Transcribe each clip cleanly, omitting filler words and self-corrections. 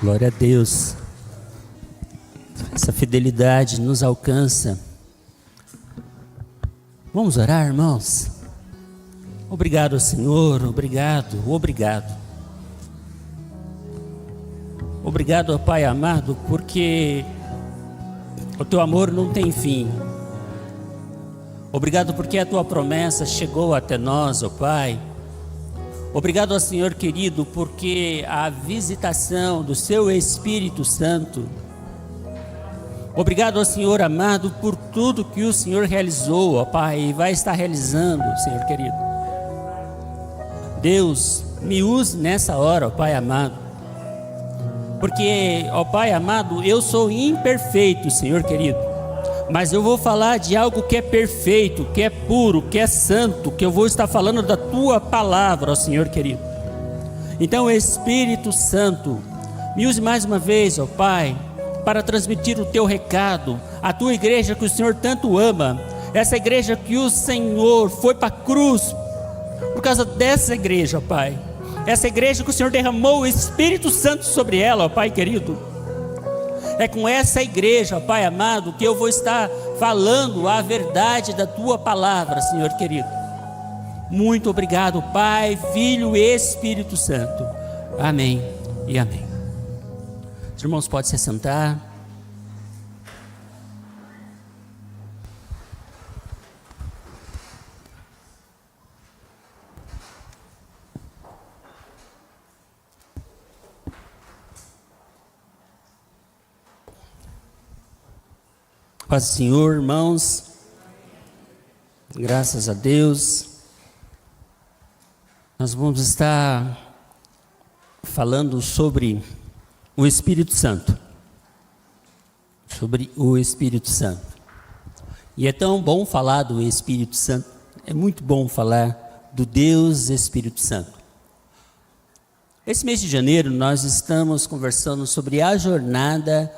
Glória a Deus. Essa fidelidade nos alcança. Vamos orar, irmãos? Obrigado, Senhor, obrigado. Obrigado, Pai amado, porque o Teu amor não tem fim. Obrigado porque a Tua promessa chegou até nós, ó Pai. Obrigado, Senhor querido, porque a visitação do Seu Espírito Santo. Obrigado, Senhor amado, por tudo que o Senhor realizou, ó Pai, e vai estar realizando, Senhor querido. Deus, me use nessa hora, ó Pai amado, porque, ó Pai amado, eu sou imperfeito, Senhor querido, mas eu vou falar de algo que é perfeito, que é puro, que é santo, que eu vou estar falando da Tua palavra, ó Senhor querido. Então, Espírito Santo, me use mais uma vez, ó Pai, para transmitir o Teu recado, a Tua igreja que o Senhor tanto ama, essa igreja que o Senhor foi para a cruz, por causa dessa igreja, ó Pai, essa igreja que o Senhor derramou o Espírito Santo sobre ela, ó Pai querido. É com essa igreja, ó Pai amado, que eu vou estar falando a verdade da Tua palavra, Senhor querido. Muito obrigado, Pai, Filho e Espírito Santo. Amém e amém. Os irmãos podem se sentar. Paz do Senhor, irmãos, graças a Deus. Nós vamos estar falando sobre o Espírito Santo, e é tão bom falar do Espírito Santo, é muito bom falar do Deus Espírito Santo. Esse mês de janeiro nós estamos conversando sobre a jornada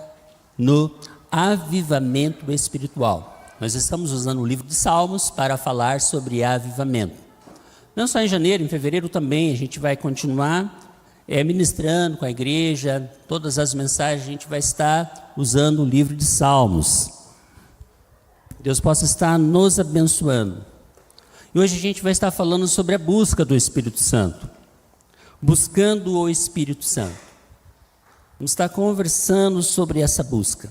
no avivamento espiritual. Nós estamos usando o livro de Salmos para falar sobre avivamento. Não só em janeiro, em fevereiro também a gente vai continuar ministrando com a igreja, todas as mensagens a gente vai estar usando o livro de Salmos. Deus possa estar nos abençoando. E hoje a gente vai estar falando sobre a busca do Espírito Santo. Buscando o Espírito Santo. Vamos estar conversando sobre essa busca.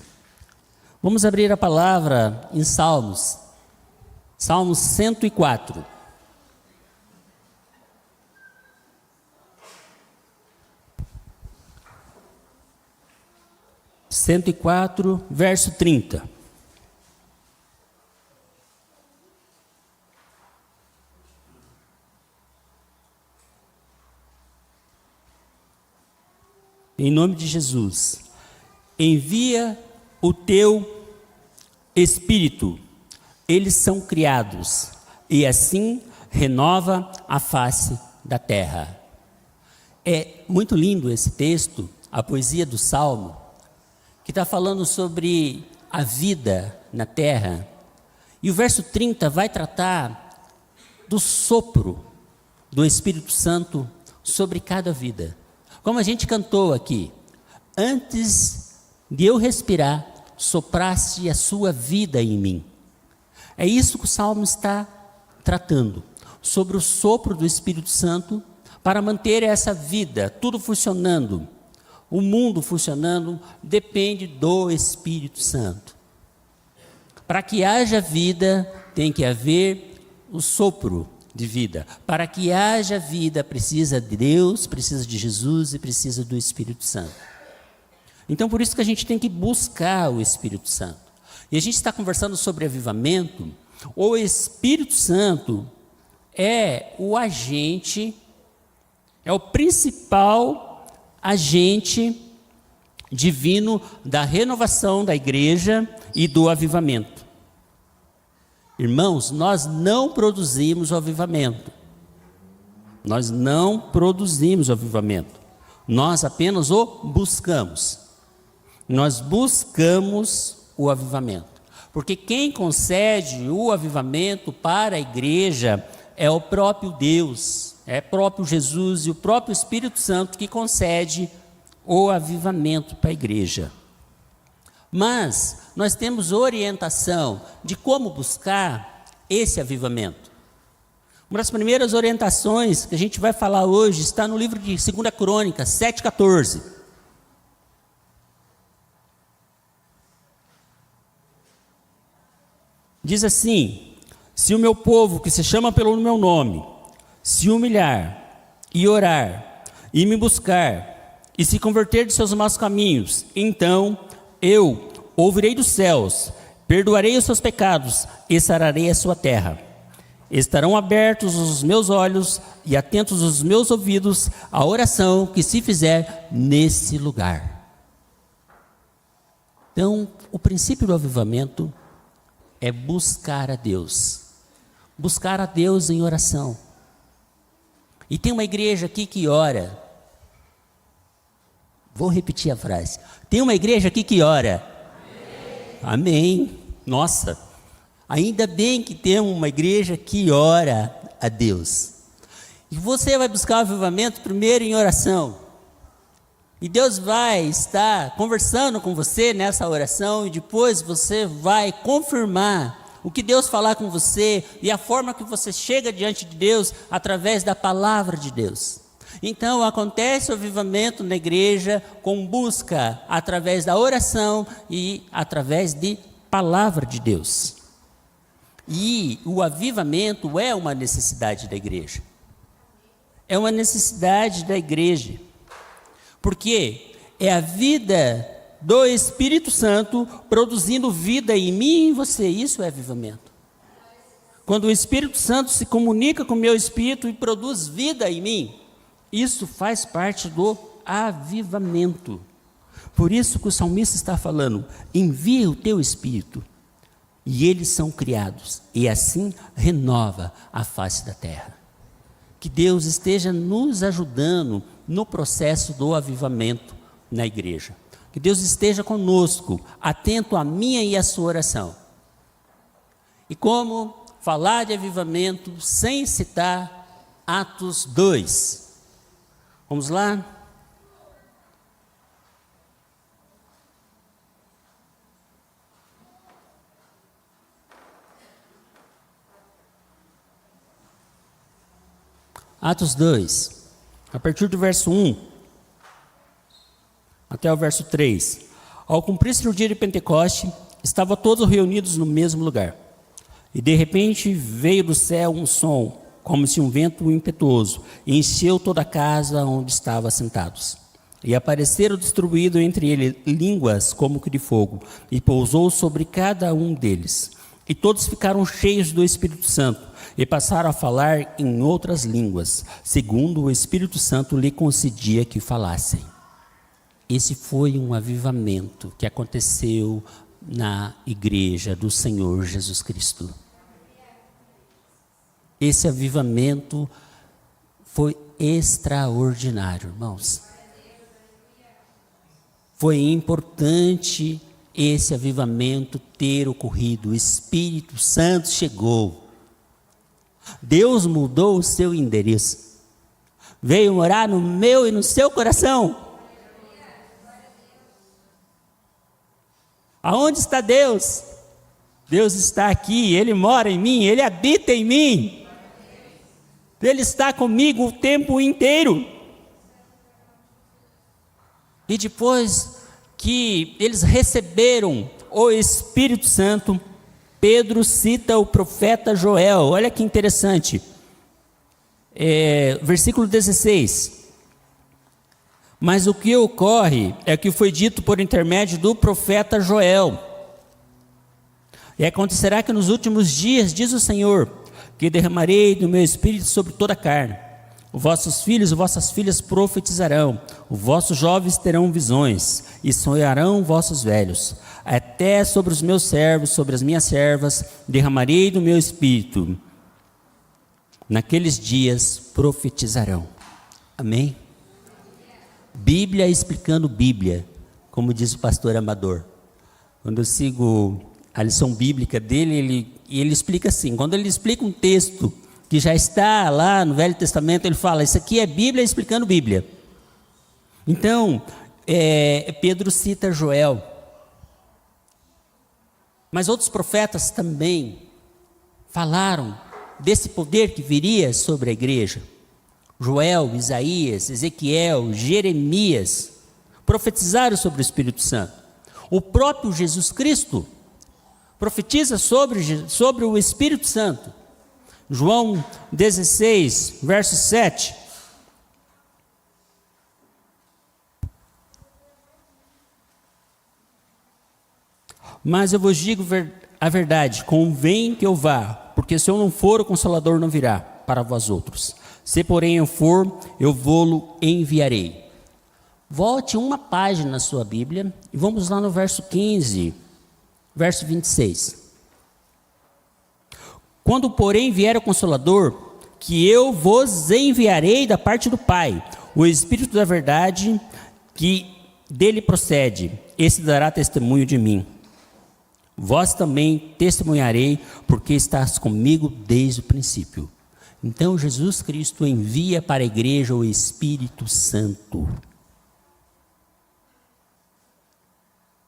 Vamos abrir a palavra em Salmos. Salmos 104. Verso 30. Em nome de Jesus, envia o Teu Espírito, eles são criados, e assim renova a face da terra. É muito lindo esse texto, a poesia do Salmo, que está falando sobre a vida na terra. E o verso 30 vai tratar do sopro do Espírito Santo sobre cada vida. Como a gente cantou aqui, antes de eu respirar, sopraste a sua vida em mim. É isso que o Salmo está tratando, sobre o sopro do Espírito Santo, para manter essa vida, tudo funcionando. O mundo funcionando depende do Espírito Santo. Para que haja vida, tem que haver o sopro de vida. Para que haja vida, precisa de Deus, precisa de Jesus e precisa do Espírito Santo. Então, por isso que a gente tem que buscar o Espírito Santo. E a gente está conversando sobre avivamento. O Espírito Santo é o agente, é o principal agente divino da renovação da igreja e do avivamento. Irmãos, nós não produzimos o avivamento. Nós não produzimos o avivamento. Nós apenas o buscamos. Nós buscamos o avivamento. Porque quem concede o avivamento para a igreja é o próprio Deus, é o próprio Jesus e o próprio Espírito Santo que concede o avivamento para a igreja. Mas nós temos orientação de como buscar esse avivamento. Uma das primeiras orientações que a gente vai falar hoje está no livro de 2 Crônicas, 7,14. Diz assim: se o meu povo, que se chama pelo meu nome, se humilhar e orar, e me buscar, e se converter de seus maus caminhos, então eu ouvirei dos céus, perdoarei os seus pecados e sararei a sua terra. Estarão abertos os meus olhos e atentos os meus ouvidos à oração que se fizer nesse lugar. Então, o princípio do avivamento é buscar a Deus. Buscar a Deus em oração. E tem uma igreja aqui que ora. Vou repetir a frase. Tem uma igreja aqui que ora. Amém. Nossa, ainda bem que tem uma igreja que ora a Deus. E você vai buscar o avivamento primeiro em oração. E Deus vai estar conversando com você nessa oração, e depois você vai confirmar o que Deus falar com você e a forma que você chega diante de Deus através da palavra de Deus. Então acontece o avivamento na igreja com busca através da oração e através de palavra de Deus. E o avivamento é uma necessidade da igreja. É uma necessidade da igreja. Porque é a vida do Espírito Santo produzindo vida em mim e em você. Isso é avivamento. Quando o Espírito Santo se comunica com o meu espírito e produz vida em mim, isso faz parte do avivamento. Por isso que o salmista está falando: envia o teu espírito, e eles são criados, e assim renova a face da terra. Que Deus esteja nos ajudando no processo do avivamento na igreja. Que Deus esteja conosco, atento à minha e à sua oração. E como falar de avivamento sem citar Atos 2? Vamos lá? Atos 2, a partir do verso 1 até o verso 3. Ao cumprir-se o dia de Pentecoste, estavam todos reunidos no mesmo lugar. E de repente veio do céu um som, como se um vento impetuoso, e encheu toda a casa onde estavam sentados. E apareceram distribuídos entre eles línguas como que de fogo, e pousou sobre cada um deles. E todos ficaram cheios do Espírito Santo, e passaram a falar em outras línguas, segundo o Espírito Santo lhe concedia que falassem. Esse foi um avivamento que aconteceu na igreja do Senhor Jesus Cristo. Esse avivamento foi extraordinário, irmãos. Foi importante esse avivamento ter ocorrido. O Espírito Santo chegou. Deus mudou o seu endereço. Veio morar no meu e no seu coração. Aonde está Deus? Deus está aqui, Ele mora em mim, Ele habita em mim. Ele está comigo o tempo inteiro. E depois que eles receberam o Espírito Santo, Pedro cita o profeta Joel. Olha que interessante. Versículo 16. Mas o que ocorre é que foi dito por intermédio do profeta Joel. E acontecerá que nos últimos dias, diz o Senhor, que derramarei do meu espírito sobre toda a carne. Os vossos filhos e vossas filhas profetizarão, os vossos jovens terão visões, e sonharão vossos velhos. Até sobre os meus servos, sobre as minhas servas, derramarei do meu espírito. Naqueles dias profetizarão. Amém? Bíblia explicando Bíblia, como diz o pastor Amador. Quando eu sigo a lição bíblica dele, ele explica assim, quando ele explica um texto que já está lá no Velho Testamento, ele fala, isso aqui é Bíblia explicando Bíblia. Então, Pedro cita Joel. Mas outros profetas também falaram desse poder que viria sobre a igreja. Joel, Isaías, Ezequiel, Jeremias profetizaram sobre o Espírito Santo. O próprio Jesus Cristo profetiza sobre o Espírito Santo. João 16, verso 7. Mas eu vos digo a verdade, convém que eu vá, porque se eu não for, o Consolador não virá para vós outros. Se porém eu for, eu vou-lo enviarei. Volte uma página na sua Bíblia e vamos lá no verso 15, verso 26. Quando porém vier o Consolador, que eu vos enviarei da parte do Pai, o Espírito da verdade que dele procede, esse dará testemunho de mim. Vós também testemunharei, porque estás comigo desde o princípio. Então Jesus Cristo envia para a igreja o Espírito Santo.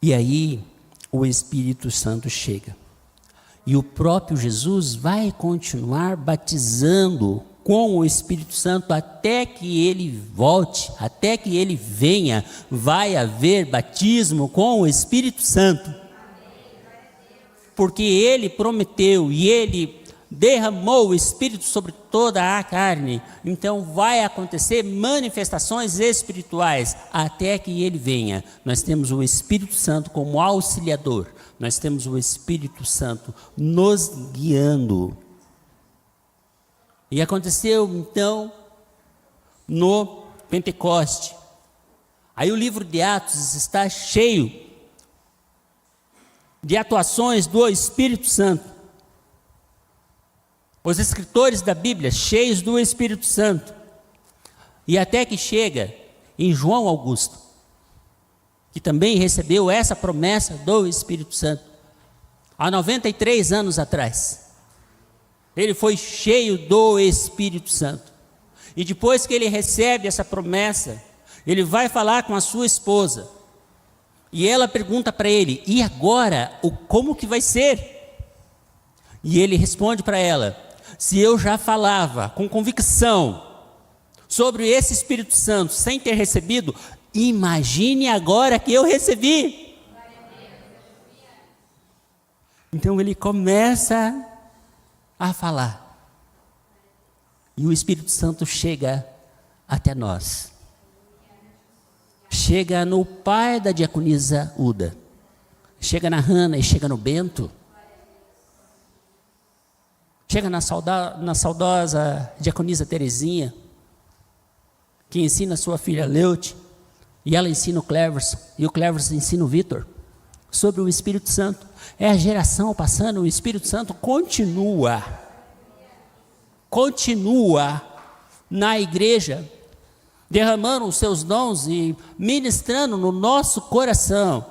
E aí o Espírito Santo chega. E o próprio Jesus vai continuar batizando com o Espírito Santo até que ele volte, até que ele venha. Vai haver batismo com o Espírito Santo. Porque ele prometeu e ele derramou o Espírito sobre toda a carne. Então vai acontecer manifestações espirituais até que ele venha. Nós temos o Espírito Santo como auxiliador. Nós temos o Espírito Santo nos guiando. E aconteceu então no Pentecoste. Aí o livro de Atos está cheio de atuações do Espírito Santo. Os escritores da Bíblia cheios do Espírito Santo. E até que chega em João Augusto, que também recebeu essa promessa do Espírito Santo há 93 anos atrás. Ele foi cheio do Espírito Santo. E depois que ele recebe essa promessa, ele vai falar com a sua esposa. E ela pergunta para ele: e agora, como que vai ser? E ele responde para ela: se eu já falava com convicção sobre esse Espírito Santo sem ter recebido, imagine agora que eu recebi. Então ele começa a falar. E o Espírito Santo chega até nós. Chega no pai da diaconisa Uda. Chega na Hannah e chega no Bento. Chega na saudosa diaconisa Terezinha, que ensina sua filha Leute, e ela ensina o Cleverson, e o Cleverson ensina o Vitor, sobre o Espírito Santo. É a geração passando, o Espírito Santo continua na igreja, derramando os seus dons e ministrando no nosso coração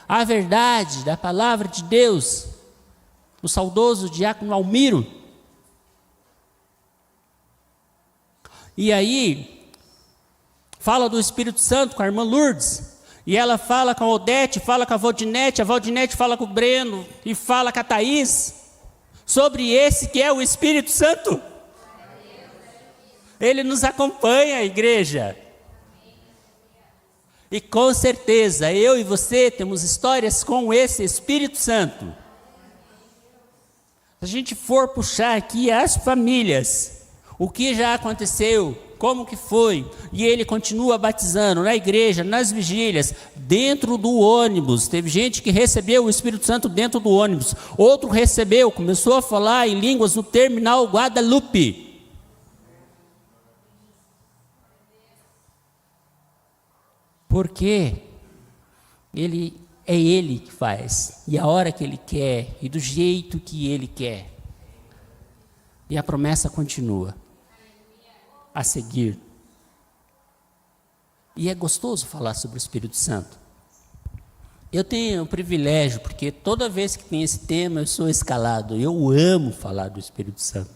a verdade da palavra de Deus. O saudoso diácono Almiro. E aí, fala do Espírito Santo com a irmã Lourdes, e ela fala com a Odete, fala com a Valdinete fala com o Breno, e fala com a Thaís, sobre esse que é o Espírito Santo. Ele nos acompanha, igreja. E com certeza, eu e você temos histórias com esse Espírito Santo. Se a gente for puxar aqui as famílias, o que já aconteceu, como que foi, e ele continua batizando na igreja, nas vigílias, dentro do ônibus. Teve gente que recebeu o Espírito Santo dentro do ônibus, outro recebeu, começou a falar em línguas no terminal Guadalupe. Porque é ele que faz, e a hora que ele quer, e do jeito que ele quer. E a promessa continua a seguir. E é gostoso falar sobre o Espírito Santo. Eu tenho o privilégio, porque toda vez que tem esse tema eu sou escalado. Eu amo falar do Espírito Santo.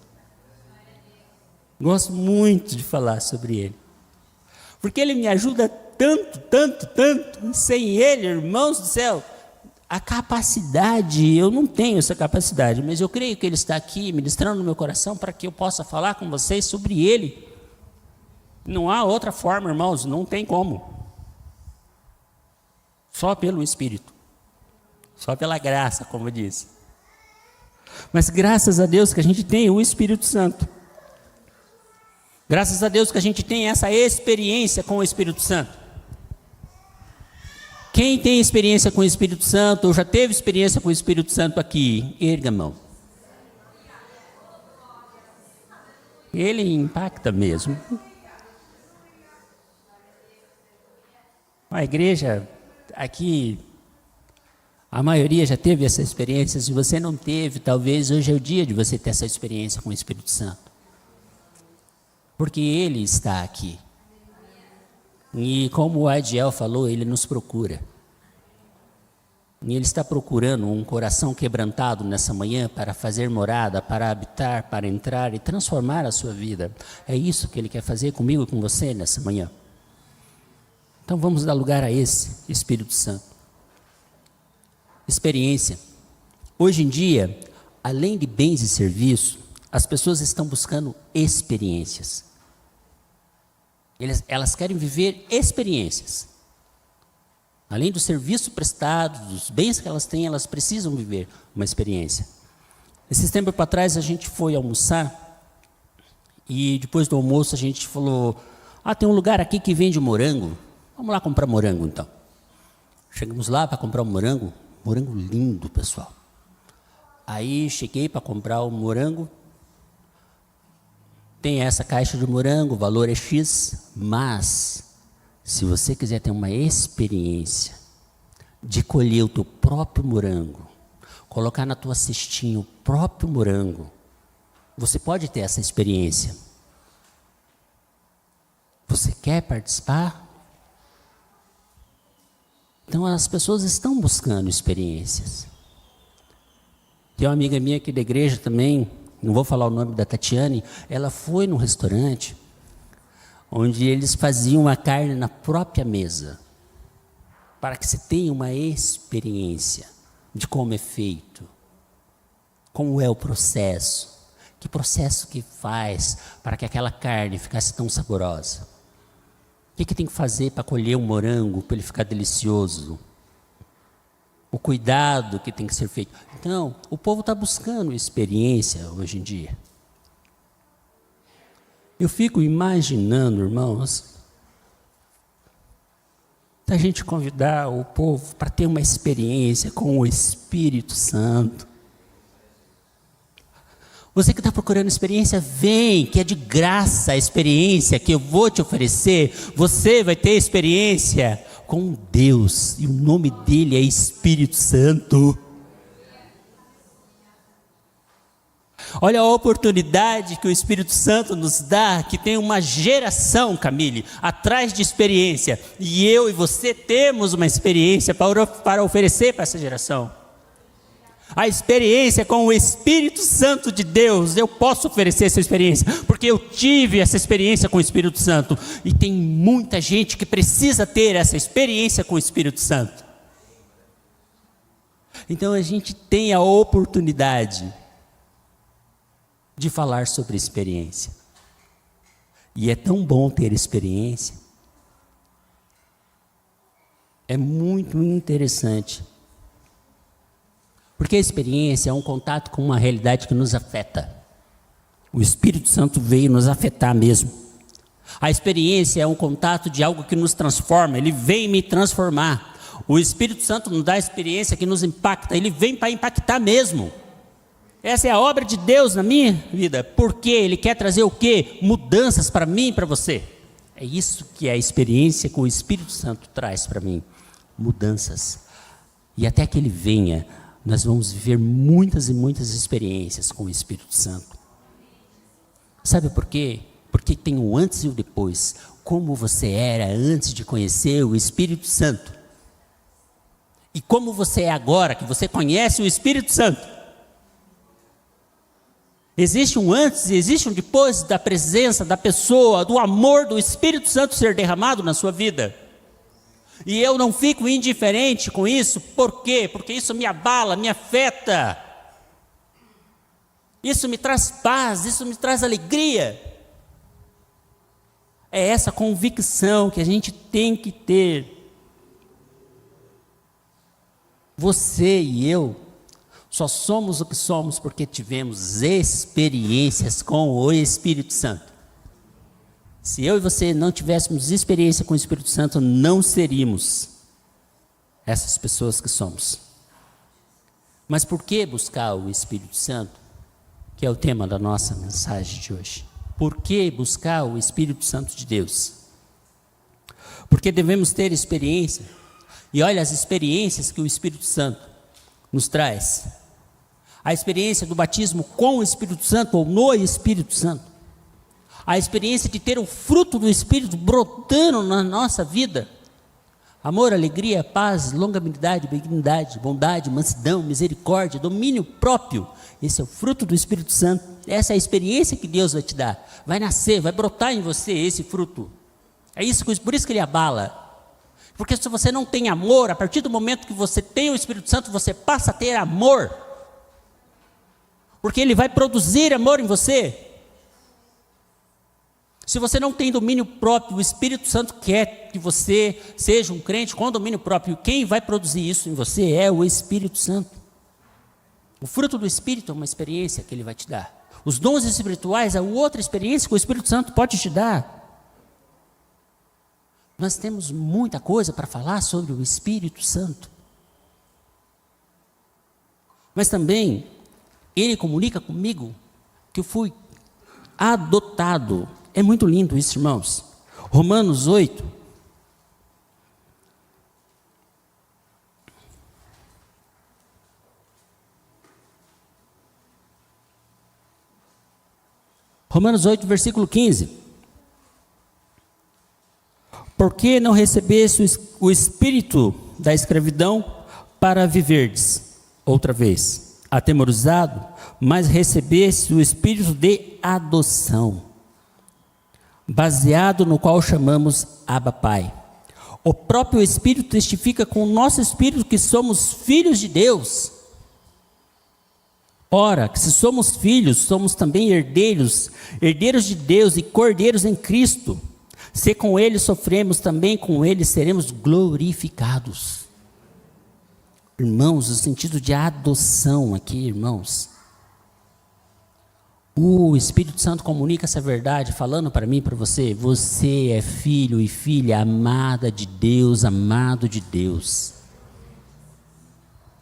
Gosto muito de falar sobre ele. Porque Ele me ajuda tanto, tanto, tanto. Sem Ele, irmãos do céu, a capacidade, eu não tenho essa capacidade, mas eu creio que Ele está aqui ministrando no meu coração para que eu possa falar com vocês sobre Ele. Não há outra forma, irmãos, não tem como. Só pelo Espírito. Só pela graça, como eu disse. Mas graças a Deus que a gente tem o Espírito Santo. Graças a Deus que a gente tem essa experiência com o Espírito Santo. Quem tem experiência com o Espírito Santo, ou já teve experiência com o Espírito Santo aqui, erga a mão. Ele impacta mesmo. A igreja aqui, a maioria já teve essa experiência. Se você não teve, talvez hoje é o dia de você ter essa experiência com o Espírito Santo. Porque Ele está aqui. E como o Adiel falou, Ele nos procura. E Ele está procurando um coração quebrantado nessa manhã para fazer morada, para habitar, para entrar e transformar a sua vida. É isso que Ele quer fazer comigo e com você nessa manhã. Então vamos dar lugar a esse Espírito Santo. Experiência. Hoje em dia, além de bens e serviços, as pessoas estão buscando experiências. Elas querem viver experiências. Além do serviço prestado, dos bens que elas têm, elas precisam viver uma experiência. Esses tempos para trás a gente foi almoçar e depois do almoço a gente falou, tem um lugar aqui que vende morango, vamos lá comprar morango então. Chegamos lá para comprar um morango lindo, pessoal. Aí cheguei para comprar o morango, tem essa caixa de morango, o valor é X, mas se você quiser ter uma experiência de colher o teu próprio morango, colocar na tua cestinha o próprio morango, você pode ter essa experiência. Você quer participar? Então as pessoas estão buscando experiências. Tem uma amiga minha aqui da igreja também, não vou falar o nome da Tatiane, ela foi num restaurante onde eles faziam a carne na própria mesa, para que você tenha uma experiência de como é feito, como é o processo, que processo que faz para que aquela carne ficasse tão saborosa. O que tem que fazer para colher um morango, para ele ficar delicioso? O cuidado que tem que ser feito. Então, o povo está buscando experiência hoje em dia. Eu fico imaginando, irmãos, a gente convidar o povo para ter uma experiência com o Espírito Santo. Você que está procurando experiência, vem, que é de graça a experiência que eu vou te oferecer. Você vai ter experiência com Deus, e o nome dele é Espírito Santo. Olha a oportunidade que o Espírito Santo nos dá, que tem uma geração, Camille, atrás de experiência, e eu e você temos uma experiência para oferecer para essa geração. A experiência com o Espírito Santo de Deus, eu posso oferecer essa experiência, porque eu tive essa experiência com o Espírito Santo, e tem muita gente que precisa ter essa experiência com o Espírito Santo. Então a gente tem a oportunidade de falar sobre experiência, e é tão bom ter experiência, é muito interessante. Porque a experiência é um contato com uma realidade que nos afeta. O Espírito Santo veio nos afetar mesmo. A experiência é um contato de algo que nos transforma, ele vem me transformar. O Espírito Santo nos dá a experiência que nos impacta, ele vem para impactar mesmo. Essa é a obra de Deus na minha vida. Porque ele quer trazer o quê? Mudanças para mim e para você. É isso que a experiência com o Espírito Santo traz para mim. Mudanças. E até que ele venha, nós vamos viver muitas e muitas experiências com o Espírito Santo. Sabe por quê? Porque tem o antes e o depois. Como você era antes de conhecer o Espírito Santo. E como você é agora que você conhece o Espírito Santo. Existe um antes e existe um depois da presença da pessoa, do amor do Espírito Santo ser derramado na sua vida. E eu não fico indiferente com isso, por quê? Porque isso me abala, me afeta. Isso me traz paz, isso me traz alegria. É essa convicção que a gente tem que ter. Você e eu só somos o que somos porque tivemos experiências com o Espírito Santo. Se eu e você não tivéssemos experiência com o Espírito Santo, não seríamos essas pessoas que somos. Mas por que buscar o Espírito Santo? Que é o tema da nossa mensagem de hoje. Por que buscar o Espírito Santo de Deus? Porque devemos ter experiência. E olha as experiências que o Espírito Santo nos traz. A experiência do batismo com o Espírito Santo ou no Espírito Santo. A experiência de ter o fruto do Espírito brotando na nossa vida. Amor, alegria, paz, longanimidade, benignidade, bondade, mansidão, misericórdia, domínio próprio. Esse é o fruto do Espírito Santo. Essa é a experiência que Deus vai te dar. Vai nascer, vai brotar em você esse fruto. É isso, por isso que ele abala. Porque se você não tem amor, a partir do momento que você tem o Espírito Santo, você passa a ter amor. Porque ele vai produzir amor em você. Se você não tem domínio próprio, o Espírito Santo quer que você seja um crente com domínio próprio. Quem vai produzir isso em você é o Espírito Santo. O fruto do Espírito é uma experiência que ele vai te dar. Os dons espirituais é outra experiência que o Espírito Santo pode te dar. Nós temos muita coisa para falar sobre o Espírito Santo. Mas também, ele comunica comigo que eu fui adotado. É muito lindo isso, irmãos. Romanos 8. Romanos 8, versículo 15. Porque não recebeste o espírito da escravidão para viverdes, outra vez, atemorizado, mas recebeste o espírito de adoção, baseado no qual chamamos Abba Pai. O próprio Espírito testifica com o nosso espírito que somos filhos de Deus. Ora, que se somos filhos, somos também herdeiros, herdeiros de Deus e cordeiros em Cristo. Se com ele sofremos, também com ele seremos glorificados. Irmãos, o sentido de adoção aqui, irmãos. O Espírito Santo comunica essa verdade, falando para mim e para você. Você é filho e filha amada de Deus, amado de Deus.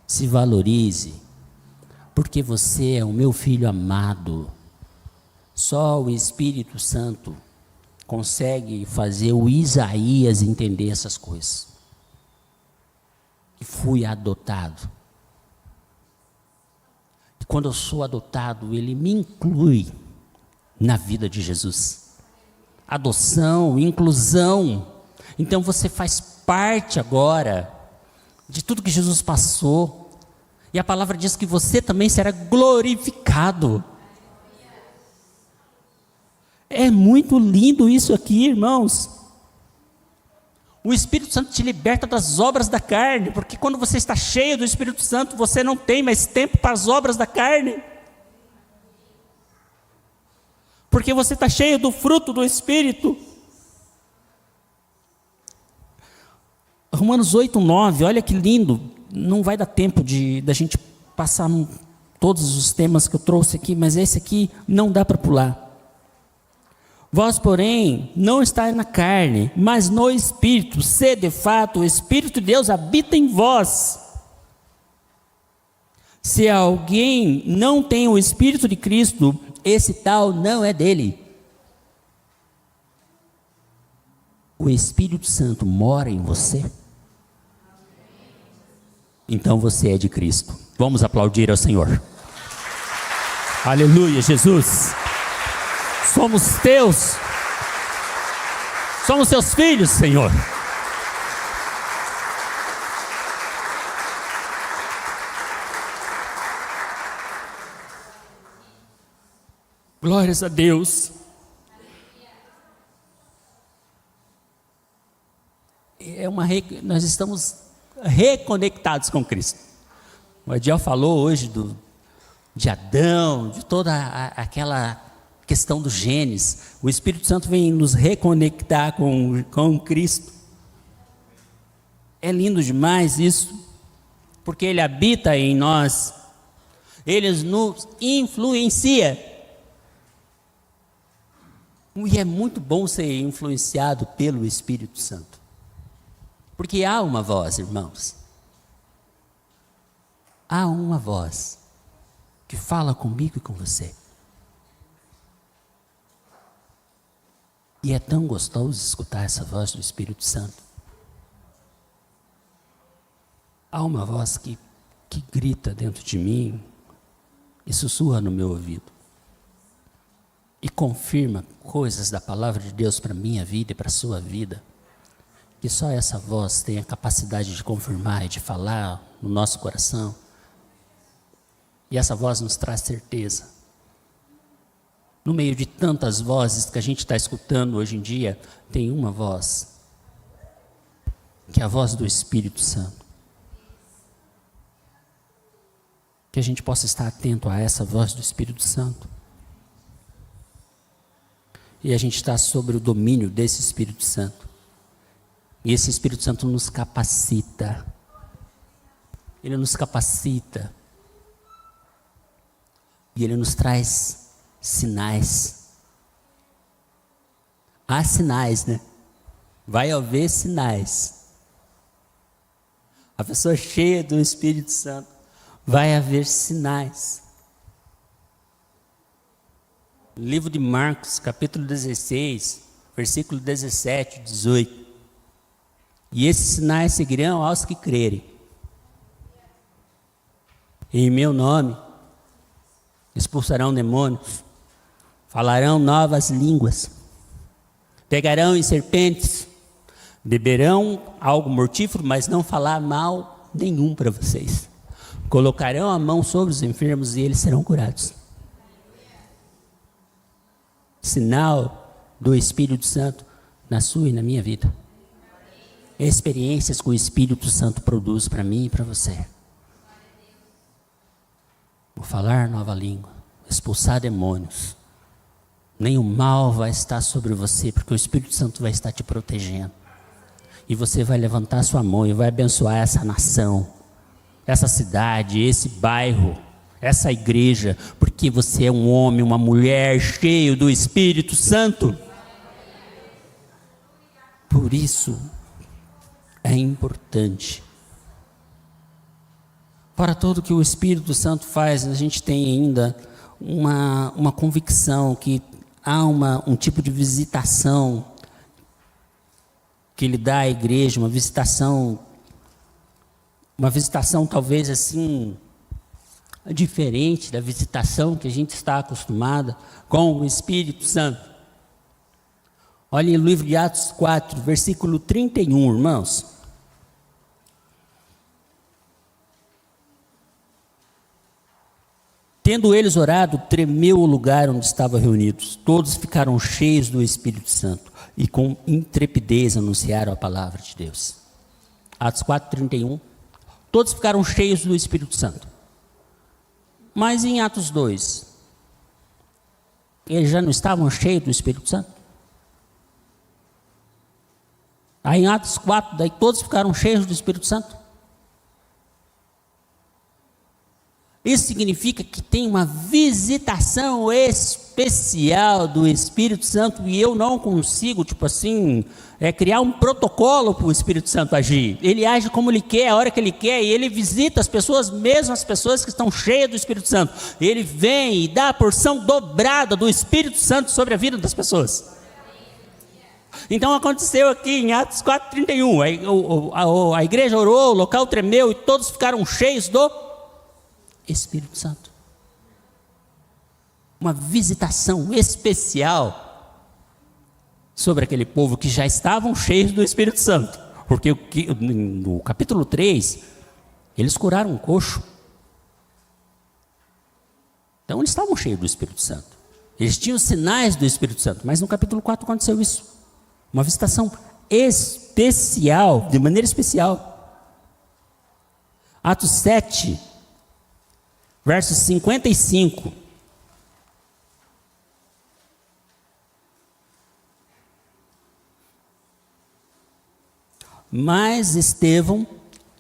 Se valorize, porque você é o meu filho amado. Só o Espírito Santo consegue fazer o Isaías entender essas coisas. Que fui adotado. E quando eu sou adotado, ele me inclui na vida de Jesus. Adoção, inclusão. Então você faz parte agora de tudo que Jesus passou. E a palavra diz que você também será glorificado. É muito lindo isso aqui, irmãos. O Espírito Santo te liberta das obras da carne, porque quando você está cheio do Espírito Santo, você não tem mais tempo para as obras da carne. Porque você está cheio do fruto do Espírito. Romanos 8, 9, olha que lindo. Não vai dar tempo da gente passar todos os temas que eu trouxe aqui, mas esse aqui não dá para pular. Vós, porém, não estáis na carne, mas no Espírito, se de fato o Espírito de Deus habita em vós. Se alguém não tem o Espírito de Cristo, esse tal não é dele. O Espírito Santo mora em você? Então você é de Cristo. Vamos aplaudir ao Senhor. Aleluia, Jesus. Somos teus. Somos teus filhos, Senhor. Glórias a Deus. Nós estamos reconectados com Cristo. O Adiel falou hoje de Adão, de toda aquela questão do Gênesis. O Espírito Santo vem nos reconectar com Cristo. É lindo demais isso, porque Ele habita em nós, Ele nos influencia. E é muito bom ser influenciado pelo Espírito Santo, porque há uma voz, irmãos, há uma voz que fala comigo e com você. E é tão gostoso escutar essa voz do Espírito Santo. Há uma voz que grita dentro de mim e sussurra no meu ouvido e confirma coisas da palavra de Deus para a minha vida e para a sua vida, que só essa voz tem a capacidade de confirmar e de falar no nosso coração. E essa voz nos traz certeza. No meio de tantas vozes que a gente está escutando hoje em dia, tem uma voz, que é a voz do Espírito Santo. Que a gente possa estar atento a essa voz do Espírito Santo. E a gente está sobre o domínio desse Espírito Santo. E esse Espírito Santo nos capacita. Ele nos capacita. E Ele nos traz sinais. Há sinais, né? Vai haver sinais. A pessoa cheia do Espírito Santo, vai haver sinais. Livro de Marcos, capítulo 16, versículo 17 e 18. E esses sinais seguirão aos que crerem. Em meu nome expulsarão demônios, falarão novas línguas, pegarão em serpentes, beberão algo mortífero, mas não falar mal nenhum para vocês. Colocarão a mão sobre os enfermos e eles serão curados. Sinal do Espírito Santo na sua e na minha vida. Experiências que o Espírito Santo produz para mim e para você. Vou falar nova língua, expulsar demônios. Nenhum mal vai estar sobre você, porque o Espírito Santo vai estar te protegendo. E você vai levantar sua mão e vai abençoar essa nação, essa cidade, esse bairro, essa igreja, porque você é um homem, uma mulher cheio do Espírito Santo. Por isso é importante. Para tudo que o Espírito Santo faz, a gente tem ainda uma convicção que há um tipo de visitação que Ele dá à igreja, uma visitação talvez assim, diferente da visitação que a gente está acostumada com o Espírito Santo. Olhem o livro de Atos 4, versículo 31, irmãos. Tendo eles orado, tremeu o lugar onde estavam reunidos. Todos ficaram cheios do Espírito Santo e com intrepidez anunciaram a palavra de Deus. Atos 4, 31. Todos ficaram cheios do Espírito Santo. Mas em Atos 2, eles já não estavam cheios do Espírito Santo? Aí em Atos 4, daí todos ficaram cheios do Espírito Santo? Isso significa que tem uma visitação especial do Espírito Santo e eu não consigo, criar um protocolo para o Espírito Santo agir. Ele age como Ele quer, a hora que Ele quer, e Ele visita as pessoas, mesmo as pessoas que estão cheias do Espírito Santo. Ele vem e dá a porção dobrada do Espírito Santo sobre a vida das pessoas. Então aconteceu aqui em Atos 4:31, a igreja orou, o local tremeu e todos ficaram cheios do Espírito Santo. Uma visitação especial sobre aquele povo que já estavam cheios do Espírito Santo. Porque no capítulo 3, eles curaram um coxo. Então eles estavam cheios do Espírito Santo. Eles tinham sinais do Espírito Santo, mas no capítulo 4 aconteceu isso. Uma visitação especial, de maneira especial. Atos 7, versos 55. Mas Estevão,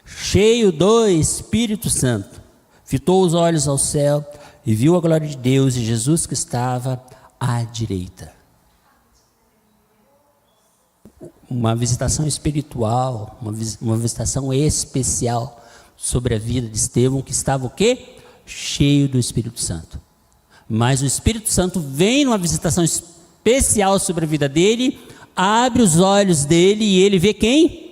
cheio do Espírito Santo, fitou os olhos ao céu e viu a glória de Deus e Jesus que estava à direita. Uma visitação espiritual, uma visitação especial sobre a vida de Estevão, que estava o quê? Cheio do Espírito Santo. Mas o Espírito Santo vem numa visitação especial sobre a vida dele, abre os olhos dele e ele vê quem?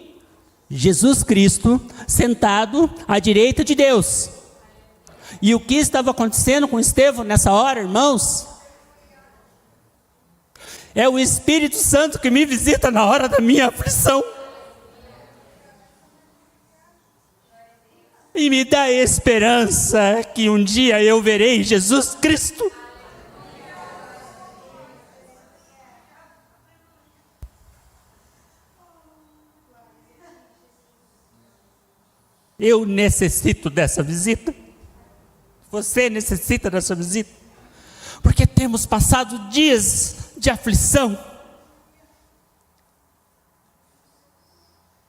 Jesus Cristo sentado à direita de Deus. E o que estava acontecendo com Estevão nessa hora, irmãos? É o Espírito Santo que me visita na hora da minha aflição e me dá esperança que um dia eu verei Jesus Cristo. Eu necessito dessa visita. Você necessita dessa visita. Porque temos passado dias de aflição.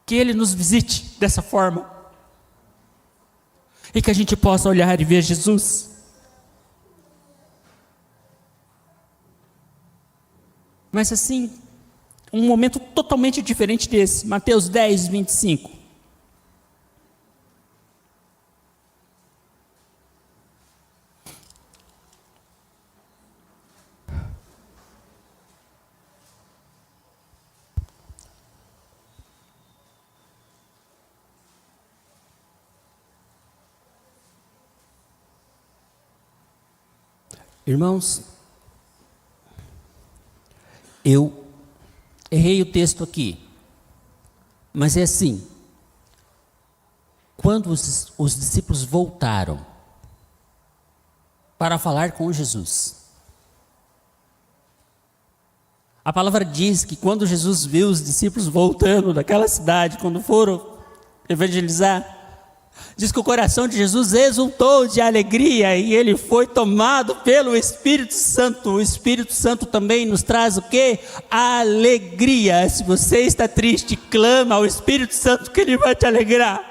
Que Ele nos visite dessa forma. E que a gente possa olhar e ver Jesus. Mas assim, um momento totalmente diferente desse. Mateus 10, 25. Irmãos, eu errei o texto aqui, mas é assim, quando os discípulos voltaram para falar com Jesus, a palavra diz que quando Jesus viu os discípulos voltando daquela cidade, quando foram evangelizar, diz que o coração de Jesus exultou de alegria e ele foi tomado pelo Espírito Santo. O Espírito Santo também nos traz o quê? Alegria. Se você está triste, clama ao Espírito Santo que ele vai te alegrar.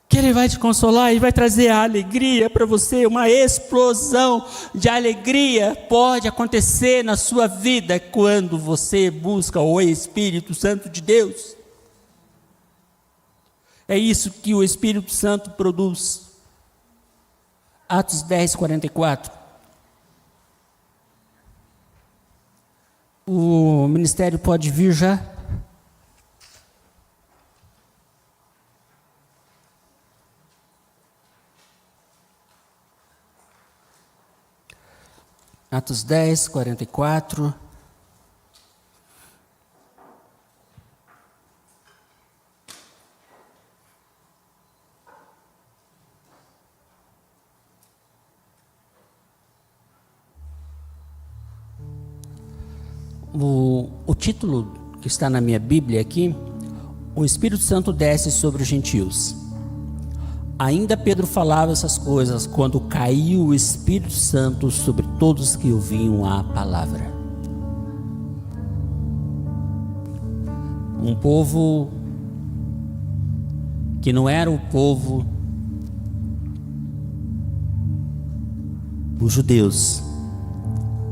Que ele vai te consolar e vai trazer a alegria para você. Uma explosão de alegria pode acontecer na sua vida quando você busca o Espírito Santo de Deus. É isso que o Espírito Santo produz. Atos 10, 44. O ministério pode vir já? Atos 10, 44. O título que está na minha Bíblia aqui, o Espírito Santo desce sobre os gentios. Ainda Pedro falava essas coisas quando caiu o Espírito Santo sobre todos que ouviam a palavra. Um povo que não era o povo dos judeus,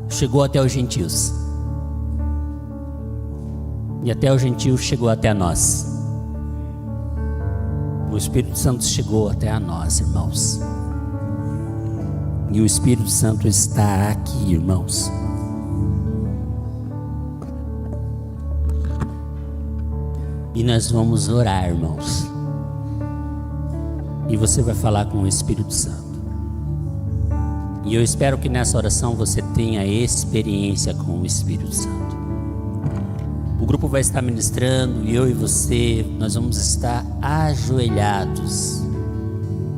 chegou até os gentios. E até os gentios chegou até nós. O Espírito Santo chegou até a nós, irmãos. E o Espírito Santo está aqui, irmãos. E nós vamos orar, irmãos. E você vai falar com o Espírito Santo. E eu espero que nessa oração você tenha experiência com o Espírito Santo. O grupo vai estar ministrando e eu e você, nós vamos estar ajoelhados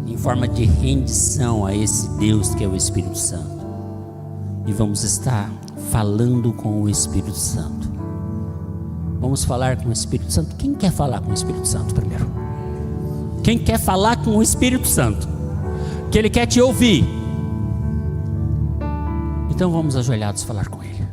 em em forma de rendição a esse Deus que é o Espírito Santo. E vamos estar falando com o Espírito Santo. Vamos falar com o Espírito Santo. Quem quer falar com o Espírito Santo primeiro? Quem quer falar com o Espírito Santo? Que ele quer te ouvir. Então vamos ajoelhados falar com ele.